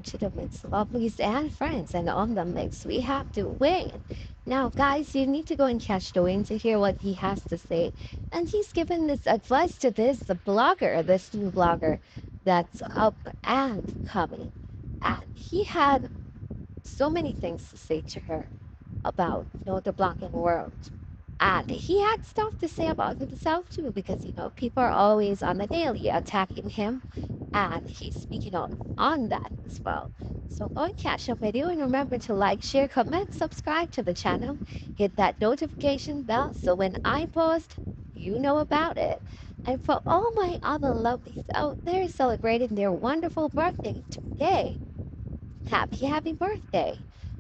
to the Mix Lovelies and Friends. And on the mix, we have Dwayne. Now, guys, you need to go and catch Dwayne to hear what he has to say. And he's given this advice to this blogger, this new blogger that's up and coming. And he had so many things to say to her about, the blogging world. And he had stuff to say about himself too, because people are always on the daily attacking him, and he's speaking on that as well. So go and catch up video, and remember to like, share, comment, subscribe to the channel, hit that notification bell so when I post, you know about it. And for all my other lovelies out there celebrating their wonderful birthday today, happy birthday.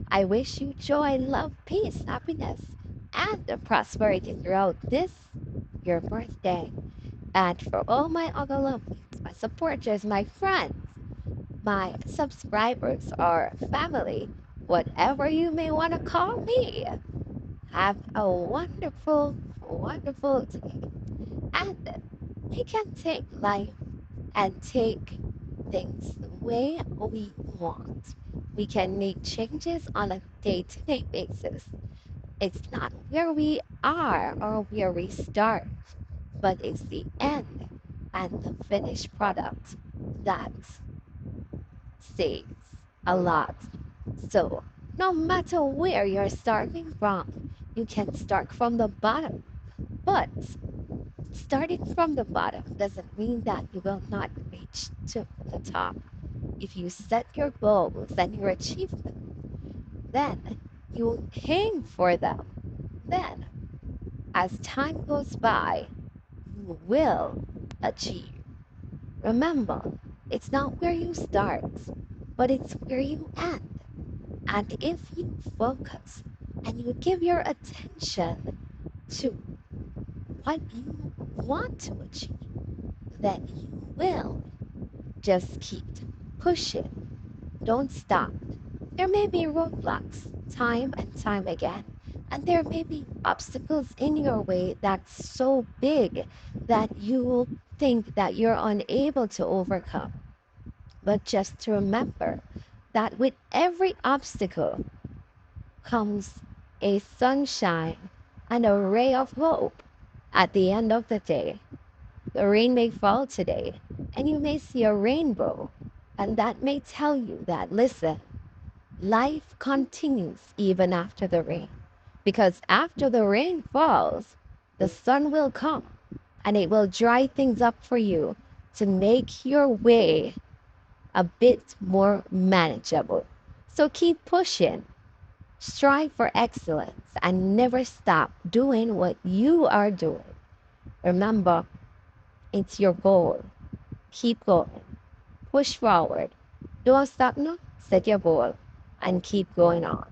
I wish you joy, love, peace, happiness, and prosperity throughout this, your birthday. And for all my other lovelies, my supporters, my friends, my subscribers, or family, whatever you may want to call me, have a wonderful, wonderful day. And we can take life and take things the way we want. We can make changes on a day to day basis. It's not where we are or where we start, but it's the end and the finished product that says a lot. So, no matter where you're starting from, you can start from the bottom. But starting from the bottom doesn't mean that you will not reach to the top. If you set your goals and your achievements, then you aim for them. Then, as time goes by, you will achieve. Remember, it's not where you start, but it's where you end. And if you focus and you give your attention to what you want to achieve, then you will just keep pushing. Don't stop. There may be roadblocks time and time again, and there may be obstacles in your way that's so big that you think that you're unable to overcome. But just to remember that with every obstacle comes a sunshine and a ray of hope at the end of the day. The rain may fall today, and you may see a rainbow, and that may tell you that, listen, life continues even after the rain. Because after the rain falls, the sun will come and it will dry things up for you to make your way a bit more manageable. So keep pushing, strive for excellence, and never stop doing what you are doing. Remember, it's your goal. Keep going. Push forward. Don't stop now. Set your goal and keep going on.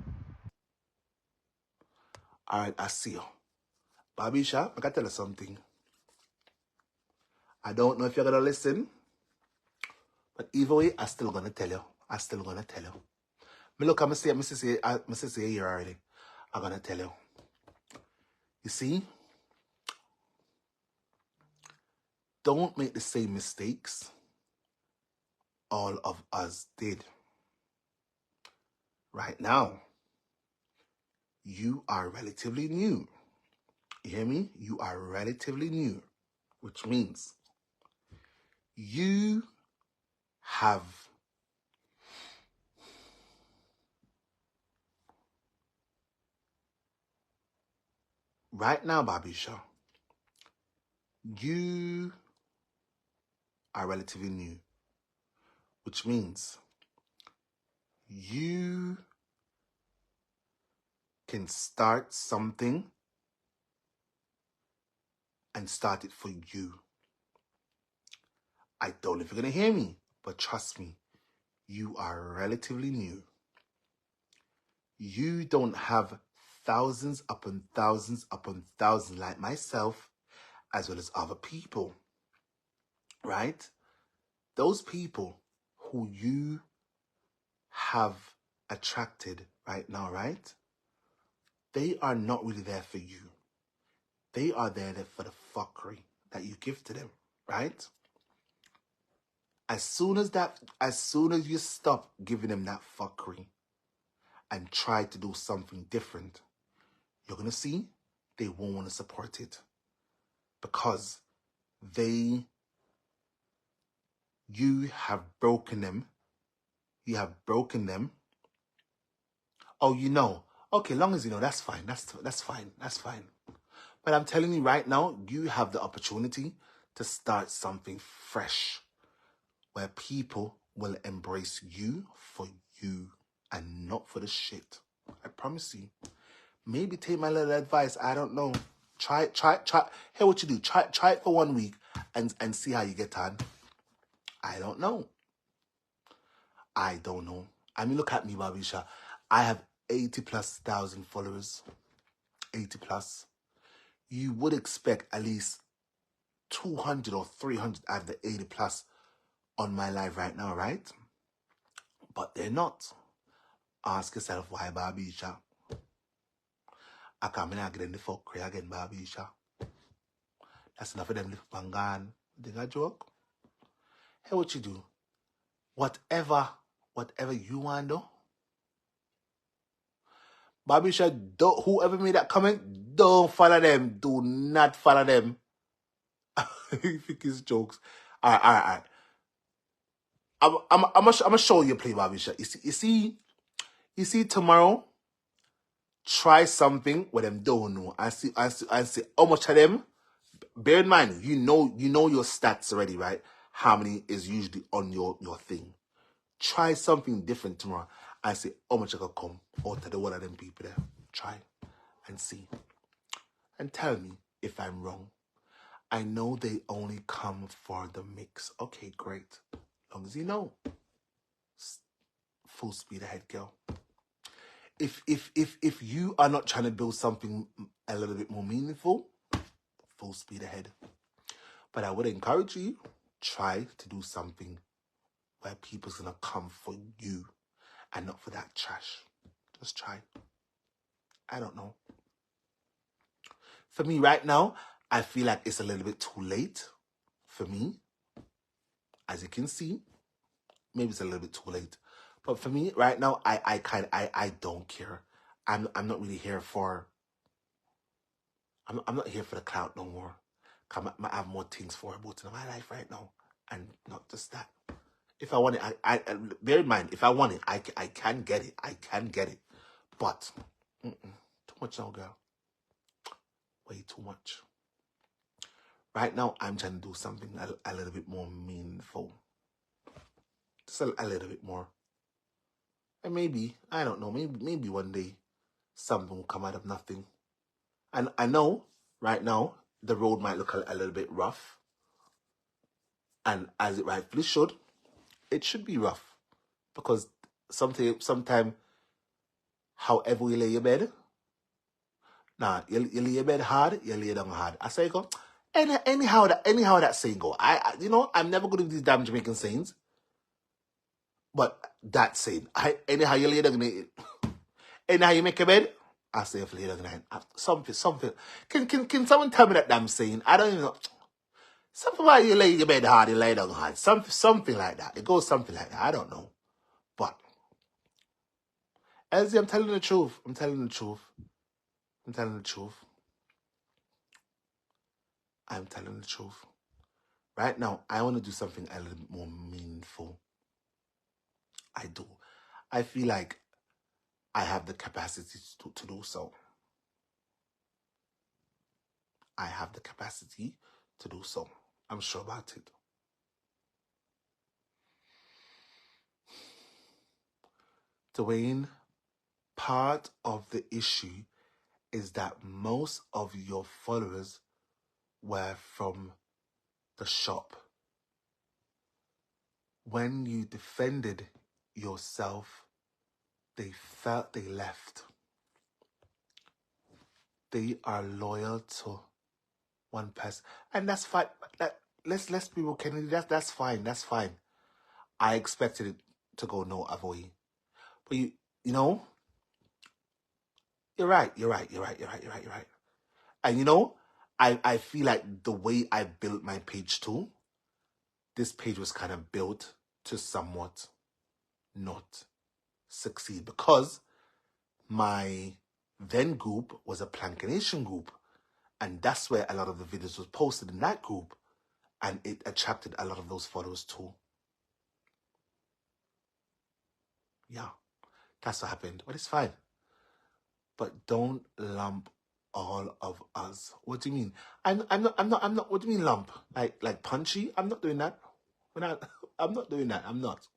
All right, I see you. Bobby Sharp, I gotta tell you something. I don't know if you're gonna listen, but either way, I still gonna tell you. I still gonna tell you. Me look, I'm say here already. I'm gonna tell you. You see, don't make the same mistakes all of us did. Right now, you are relatively new. You hear me? You are relatively new, which means you have right now, Babisha, you are relatively new, which means you can start something and start it for you. I don't know if you're going to hear me, but trust me, you are relatively new. You don't have thousands upon thousands upon thousands like myself, as well as other people, right? Those people who you have attracted right now, right? They are not really there for you. They are there for the fuckery that you give to them, right? As soon as you stop giving them that fuckery and try to do something different, you're gonna see they won't want to support it because they, you have broken them. You have broken them. Oh, you know. Okay, long as you know, that's fine. That's fine. That's fine. But I'm telling you right now, you have the opportunity to start something fresh where people will embrace you for you and not for the shit. I promise you. Maybe take my little advice. I don't know. Try. Hear what you do. Try it for 1 week and see how you get on. I don't know. I mean, look at me, Babisha. I have 80 plus thousand followers. 80 plus. You would expect at least 200 or 300 out of the 80 plus on my live right now, right? But they're not. Ask yourself why, Babisha. I can't get in the fuckery again, Babisha. That's enough of them little pangan. Think I joke? Hey, what you do? Whatever you want to do. Babisha, whoever made that comment, don't follow them. Do not follow them. You think it's jokes. All right. I'm gonna show you play, Babisha. You see tomorrow, try something where them don't know. I see how much of them. Bear in mind, you know your stats already, right? How many is usually on your thing. Try something different tomorrow. I see how much I could come out to the one of them people there. Try and see. And tell me if I'm wrong. I know they only come for the mix. Okay, great. Long as you know. Full speed ahead, girl. If you are not trying to build something a little bit more meaningful, full speed ahead. But I would encourage you, try to do something where people's gonna come for you and not for that trash. Just try. I don't know. For me right now, I feel like it's a little bit too late for me. As you can see, maybe it's a little bit too late. But for me right now, I don't care. I'm not really here for I'm not here for the clout no more. I have more things for about in my life right now, and not just that. If I want it, I bear in mind. If I want it, I can get it. I can get it, but too much now, girl. Way too much. Right now, I'm trying to do something a little bit more meaningful. Just a little bit more. And maybe, I don't know, maybe one day something will come out of nothing. And I know right now the road might look a little bit rough. And as it rightfully should, it should be rough. Because sometime, however you lay your bed, you lay your bed hard, you lay down hard. I say, go, anyhow that saying go. I'm never going to do these damn Jamaican sayings. But that saying, anyhow you lay down, anyhow you make a bed, I say if lay down something. Can someone tell me that damn saying? I don't even know. Something like you lay your bed hard, you lay down hard. Something like that. It goes something like that. I don't know. But Elsie, I'm telling the truth. I'm telling the truth. Right now, I want to do something a little bit more meaningful. I do. I feel like I have the capacity to do so. I have the capacity to do so. I'm sure about it. Dwayne, part of the issue is that most of your followers were from the shop. When you defended yourself, they felt they left. They are loyal to one person. And that's fine. Let's be real, Kennedy. That's fine. That's fine. I expected it to go no other way. But you know, you're right. And I feel like the way I built my page too, this page was kind of built to somewhat not succeed because my then group was a Plankination group, and that's where a lot of the videos was posted in that group, and it attracted a lot of those followers too. Yeah, that's what happened, but it's fine. But don't lump all of us. What do you mean? I'm not. What do you mean lump? Like punchy? I'm not doing that. I'm not doing that. I'm not.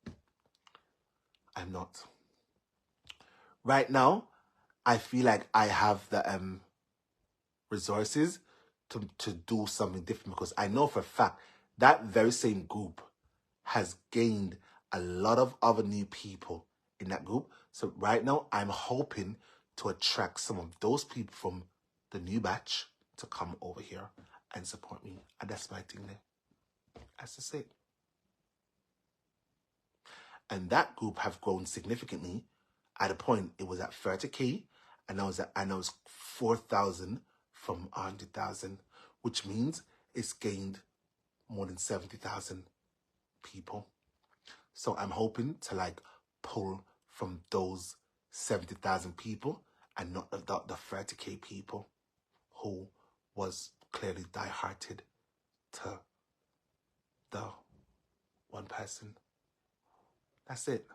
Right now, I feel like I have the resources to do something different because I know for a fact that very same group has gained a lot of other new people in that group. So right now, I'm hoping to attract some of those people from the new batch to come over here and support me. And that's my thing there. That's just it. And that group have grown significantly. At a point, it was at 30K, and I was 4,000 from 100,000, which means it's gained more than 70,000 people. So I'm hoping to like pull from those 70,000 people and not the 30K people who was clearly die-hearted to the one person. That's it.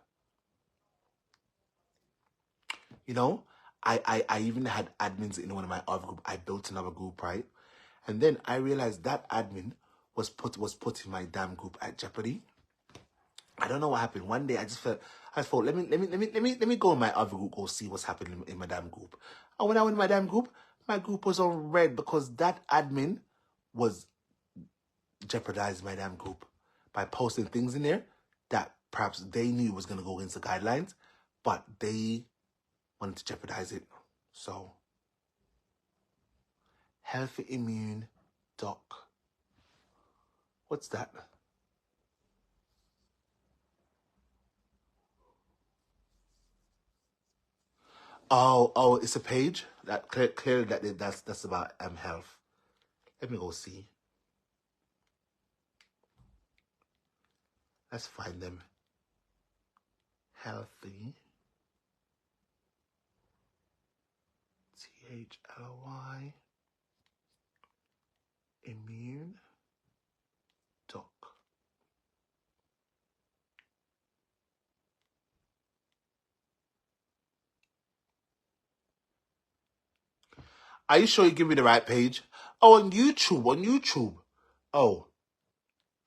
You know, I even had admins in one of my other group. I built another group, right? And then I realized that admin was putting my damn group at jeopardy. I don't know what happened. One day I thought, let me go in my other group, go see what's happening in my damn group. And when I went in my group was on red because that admin was jeopardizing my damn group by posting things in there that perhaps they knew was gonna go against the guidelines, but they wanted to jeopardize it. So healthy immune doc. What's that? Oh, it's a page that clearly that's about health. Let me go see. Let's find them. Healthy. THLY. Immune doc. Are you sure you give me the right page? Oh, on YouTube. On YouTube. Oh,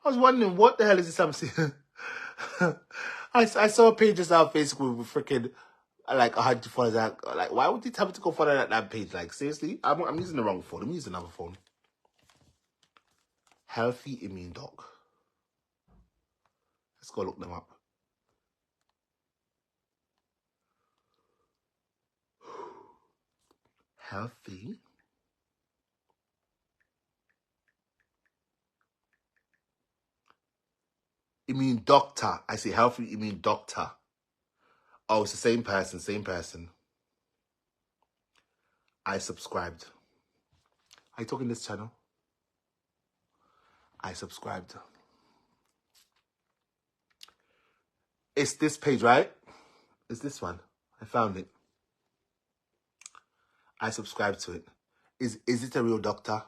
I was wondering what the hell is this I'm seeing. I saw a page just on Facebook with freaking like 100 followers. Like, why would you tell me to go follow that page? Like, seriously? I'm using the wrong phone. I'm using another phone. Healthy immune doc. Let's go look them up. Healthy immune doctor. I say healthy immune doctor. Oh, it's the same person. I subscribed. Are you talking this channel? I subscribed. It's this page, right? It's this one. I found it. I subscribed to it. Is it a real doctor?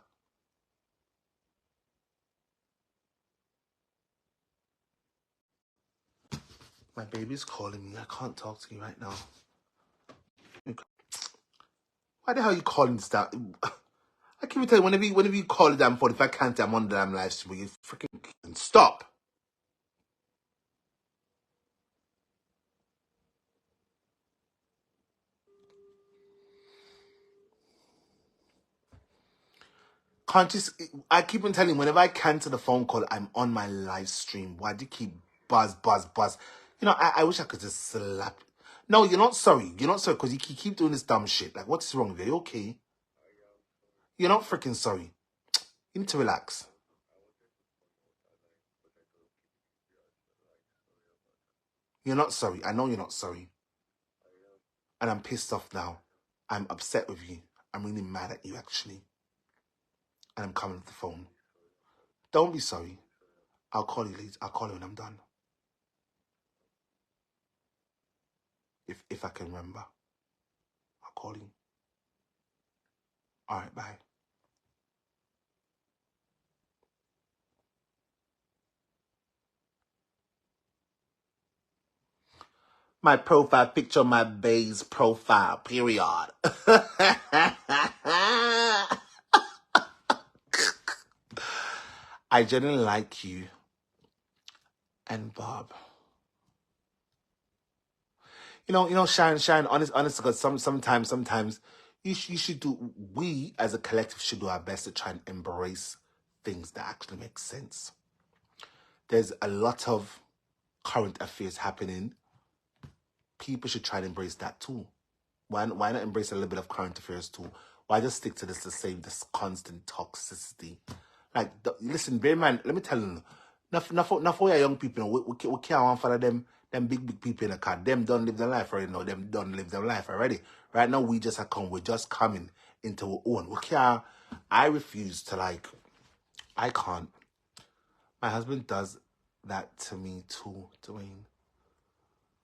My baby's calling me. I can't talk to you right now. Why the hell are you calling this down? I keep telling you, whenever you call it damn phone, if I can't, I'm on the damn live stream. You freaking stop. Can't you? I keep on telling you, whenever I cancel the phone call, I'm on my live stream. Why do you keep buzz? You know, I wish I could just slap. No, you're not sorry. You're not sorry because you keep doing this dumb shit. Like, what's wrong with you? Are you okay? You're not freaking sorry. You need to relax. You're not sorry. I know you're not sorry. And I'm pissed off now. I'm upset with you. I'm really mad at you, actually. And I'm coming with the phone. Don't be sorry. I'll call you later. I'll call you when I'm done. If I can remember. I'll call you. All right, bye. My profile picture, my base profile, period. I genuinely like you and Bob. Sharon, honest, because sometimes you should do, we as a collective should do our best to try and embrace things that actually make sense. There's a lot of current affairs happening. People should try and embrace that too. Why not embrace a little bit of current affairs too? Why just stick to this constant toxicity? Like, listen, bear in mind, let me tell you, enough for your young people, we can't want for them big people in the car. Them don't live their life already. No, them don't live their life already. Right now, we're just coming into our own. We can't, I refuse to, like, I can't. My husband does that to me too, Dwayne.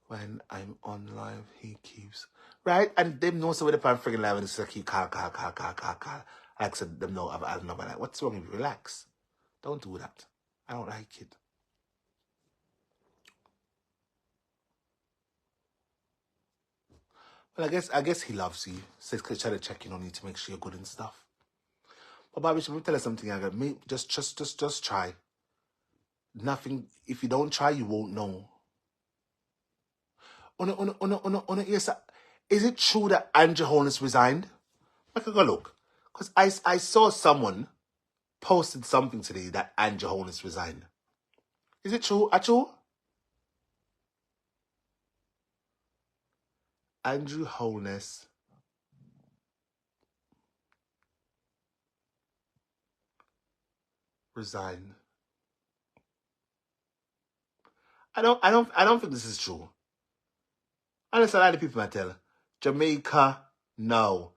When I'm on live, he keeps right, and them know so with the pan freaking live and it's like he call. Like I said, them know I've never like, what's wrong with you? Relax. Don't do that. I don't like it. Well, I guess he loves you. So he's trying to check in on you to make sure you're good and stuff. But Bobby, let me tell you something. I got me just try. Nothing. If you don't try, you won't know. Yes. Is it true that Andrew Holness resigned? I could go look, because I saw someone posted something today that Andrew Holness resigned. Is it true? Actual? Andrew Holness resigned. I don't think this is true. Unless a lot of people might tell. Jamaica, no.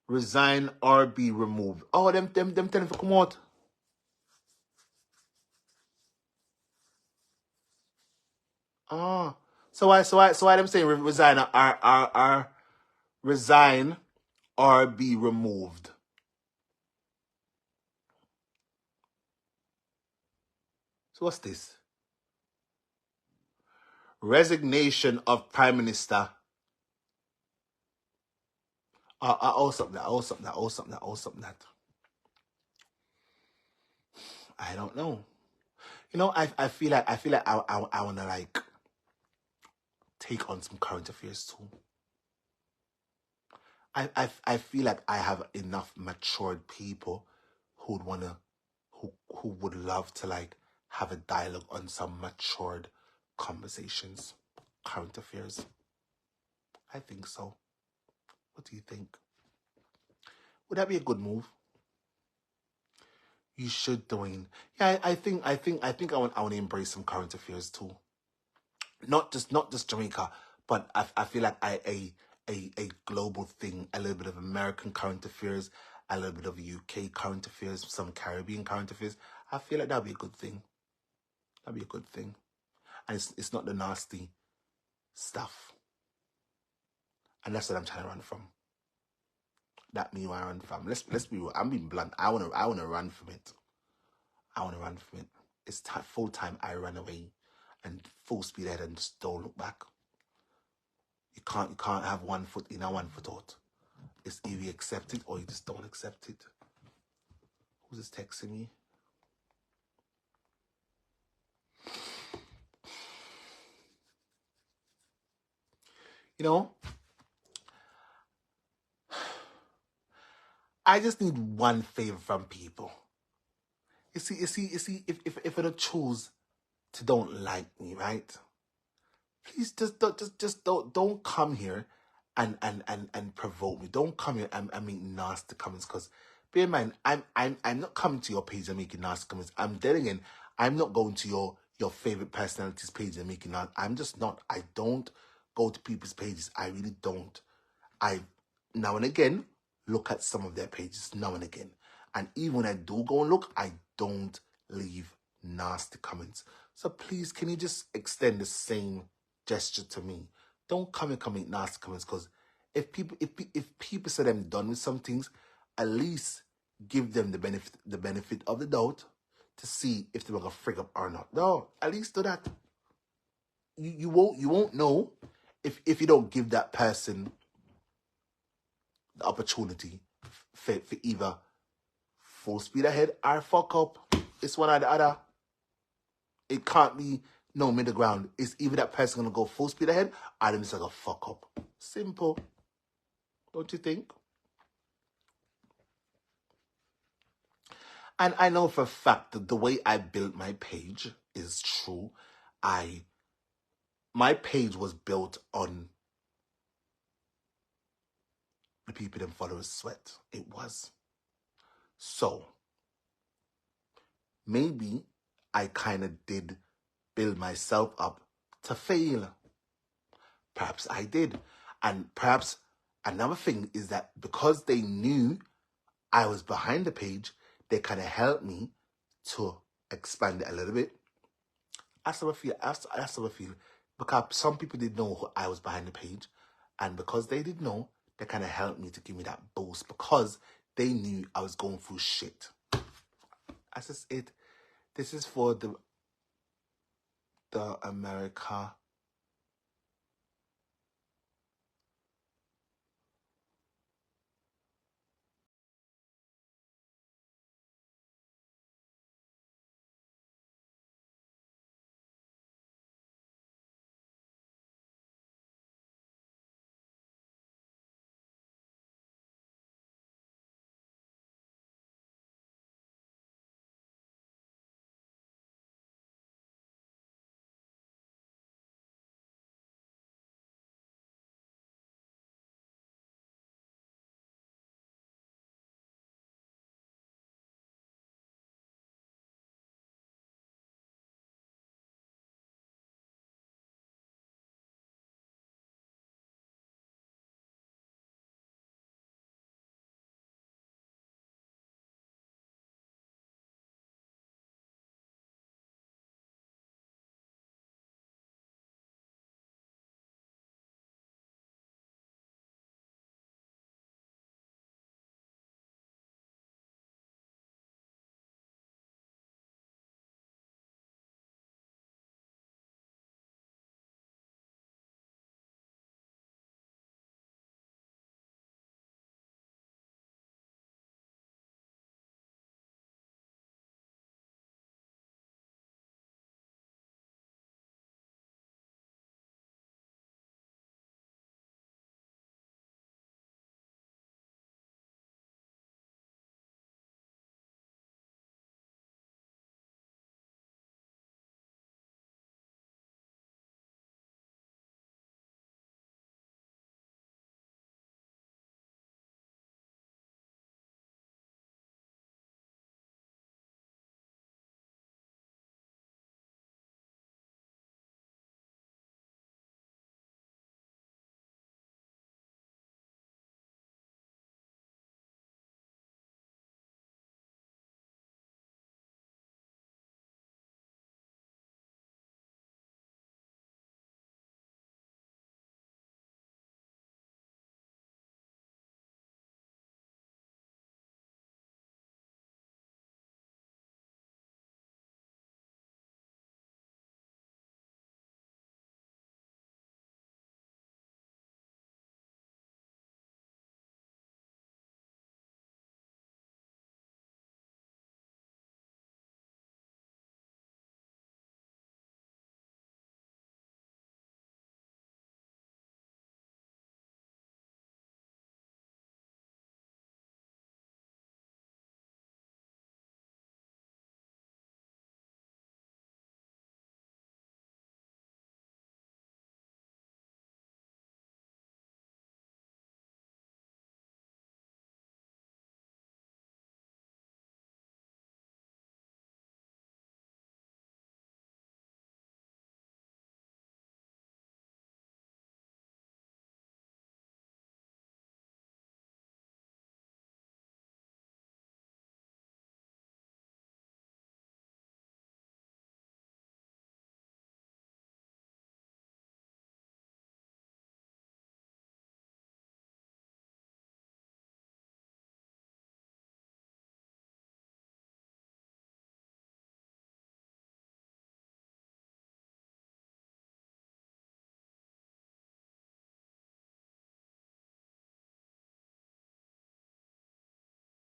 Resign or be removed. Oh, them telling to come out. Oh. So why them saying resign or resign or be removed? So what's this? Resignation of Prime Minister. Something that. I don't know. I feel like I wanna like take on some current affairs too. I feel like I have enough matured people who'd wanna who would love to like have a dialogue on some matured conversations, current affairs. I think so. What do you think? Would that be a good move? You should, Dwayne. Yeah, I want to embrace some current affairs too. Not just Jamaica, but I feel like a global thing, a little bit of American current affairs, a little bit of UK current affairs, some Caribbean current affairs. I feel like that'd be a good thing. That'd be a good thing. And it's not the nasty stuff. And that's what I'm trying to run from. That me where I run from. Let's be real. I'm being blunt. I wanna run from it. I wanna run from it. It's full time I run away and full speed ahead and just don't look back. You can't have 1 foot in and 1 foot out. It's either you accept it or you just don't accept it. Who's just texting me? I just need one favor from people. You see, if I choose to don't like me, right? Please just don't come here and provoke me. Don't come here and make nasty comments, because bear in mind, I'm not coming to your page and making nasty comments. I'm then again, I'm not going to your favorite personalities page and making nasty. I'm just not. I don't go to people's pages. I really don't. I now and again look at some of their pages now and again. And even when I do go and look, I don't leave nasty comments. So please, can you just extend the same gesture to me? Don't come and comment nasty comments, because if people say I'm done with some things, at least give them the benefit of the doubt to see if they're gonna frig up or not. No, at least do that. You won't know if you don't give that person the opportunity for either full speed ahead or fuck up. It's one or the other. It can't be no middle ground. It's either that person gonna go full speed ahead or them just gonna fuck up. Simple. Don't you think? And I know for a fact that the way I built my page is true. My page was built on the people them followers sweat. It was. So maybe I kind of did build myself up to fail. Perhaps I did. And perhaps another thing is that because they knew I was behind the page, they kind of helped me to expand it a little bit. That's how I feel. That's how I feel. Because some people didn't know who I was behind the page. And because they didn't know, they kind of helped me to give me that boost because they knew I was going through shit. That's just it. This is for the America